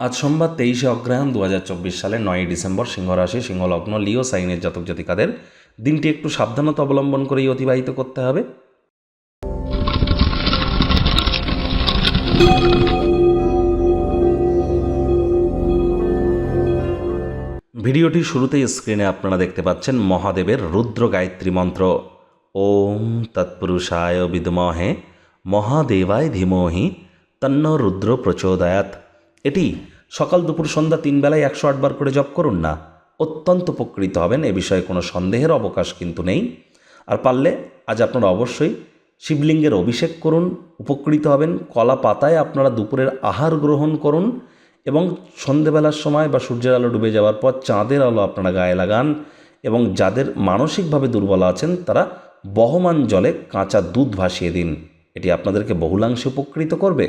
আজ সোমবার 23শে অগ্রহায়ণ 2024 সালের 9ই ডিসেম্বর, সিংহ রাশি, সিংহ লগ্ন, লিও সাইনের জাতক জাতিকাদের দিনটি একটু সাবধানতা অবলম্বন করেই অতিবাহিত করতে হবে। ভিডিওটির শুরুতেই স্ক্রিনে আপনারা দেখতে পাচ্ছেন মহাদেবের রুদ্র গায়ত্রী মন্ত্র। ওম তৎপুরুষায় বিদ্মহে মহাদেবায় ধীমহি তন্ন রুদ্র প্রচোদয়াৎ। এটি সকাল দুপুর সন্ধ্যা 3 বেলায় 108 বার করে জপ করুন না, অত্যন্ত উপকৃত হবেন। এ বিষয়ে কোনো সন্দেহের অবকাশ কিন্তু নেই। আর পারলে আজ আপনারা অবশ্যই শিবলিঙ্গের অভিষেক করুন, উপকৃত হবেন। কলা পাতায় আপনারা দুপুরের আহার গ্রহণ করুন এবং সন্ধেবেলার সময় বা সূর্যের আলো ডুবে যাওয়ার পর চাঁদের আলো আপনারা গায়ে লাগান। এবং যাদের মানসিকভাবে দুর্বল আছেন তারা বহমান জলে কাঁচা দুধ ভাসিয়ে দিন। এটি আপনাদেরকে বহুলাংশে উপকৃত করবে।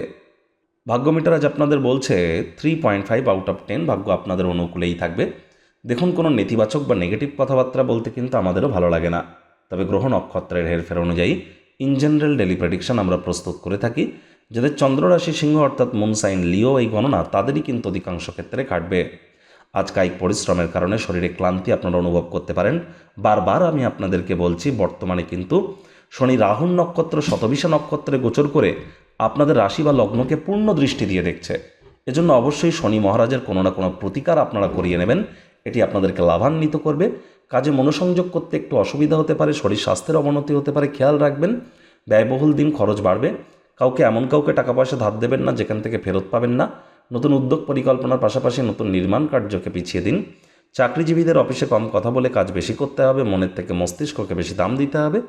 ভাগ্যমিটার আজ আপনাদের বলছে 3.5 আউট অফ 10, ভাগ্য আপনাদের অনুকূলেই থাকবে। দেখুন, কোনো নেতিবাচক বা নেগেটিভ কথাবার্তা বলতে কিন্তু আমাদেরও ভালো লাগে না, তবে গ্রহ নক্ষত্রের হেরফের অনুযায়ী ইন জেনারেল ডেলি প্রেডিকশন আমরা প্রস্তুত করে থাকি। যাদের চন্দ্ররাশি সিংহ অর্থাৎ মুন সাইন লিও এই গণনা, তাদেরই কিন্তু অধিকাংশ ক্ষেত্রে কাটবে। আজ কায়িক পরিশ্রমের কারণে শরীরে ক্লান্তি আপনারা অনুভব করতে পারেন। বারবার আমি আপনাদেরকে বলছি, বর্তমানে কিন্তু শনি রাহুর নক্ষত্র শতবিশা নক্ষত্রে গোচর করে আপনাদের রাশি বা লগ্নকে পূর্ণ দৃষ্টি দিয়ে দেখছে। এজন্য অবশ্যই শনি মহারাজের কোনো না কোনো প্রতিকার আপনারা করিয়ে নেবেন। এটি আপনাদেরকে লাভান্বিত করবে। কাজে মনোসংযোগ করতে একটু অসুবিধা হতে পারে, শরীর স্বাস্থ্যের অবনতি হতে পারে, খেয়াল রাখবেন। ব্যয়বহুল দিন, খরচ বাড়বে। কাউকে টাকা পয়সা ধার দেবেন না যেখান থেকে ফেরত পাবেন না। নতুন উদ্যোগ পরিকল্পনার পাশাপাশি নতুন নির্মাণ কার্যকে পিছিয়ে দিন। চাকরিজীবীদের অফিসে কম কথা বলে কাজ বেশি করতে হবে, মনের থেকে মস্তিষ্ককে বেশি দাম দিতে হবে।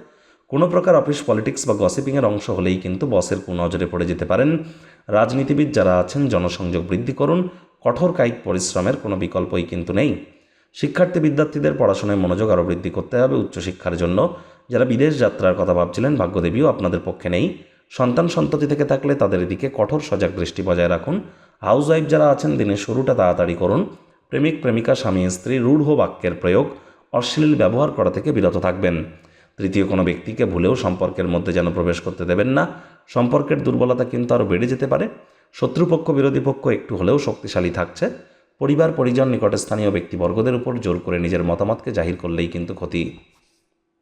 কোনো প্রকার অফিস পলিটিক্স বা গসিপিংয়ের অংশ হলেই কিন্তু বসের কুনজরে পড়ে যেতে পারেন। রাজনীতিবিদ যারা আছেন জনসংযোগ বৃদ্ধি করুন। কঠোর কায়িক পরিশ্রমের কোনো বিকল্পই কিন্তু নেই। বিদ্যার্থীদের পড়াশোনায় মনোযোগ আরও বৃদ্ধি করতে হবে উচ্চশিক্ষার জন্য। যারা বিদেশ যাত্রার কথা ভাবছিলেন, ভাগ্যদেবীও আপনাদের পক্ষে নেই। সন্ততি থেকে থাকলে তাদের দিকে কঠোর সজাগ দৃষ্টি বজায় রাখুন। হাউসওয়াইফ যারা আছেন, দিনের শুরুটা তাড়াতাড়ি করুন। প্রেমিক প্রেমিকা, স্বামী স্ত্রী রূঢ় বাক্যের প্রয়োগ, অশ্লীল ব্যবহার করা থেকে বিরত থাকবেন। তৃতীয় কোনো ব্যক্তিকে ভুলেও সম্পর্কের মধ্যে যেন প্রবেশ করতে দেবেন না। সম্পর্কের দুর্বলতা কিন্তু আরও বেড়ে যেতে পারে। শত্রুপক্ষ বিরোধী পক্ষ একটু হলেও শক্তিশালী থাকছে। পরিবার পরিজন নিকটস্থানীয় ব্যক্তিবর্গদের উপর জোর করে নিজের মতামতকে জাহির করলেই কিন্তু ক্ষতি।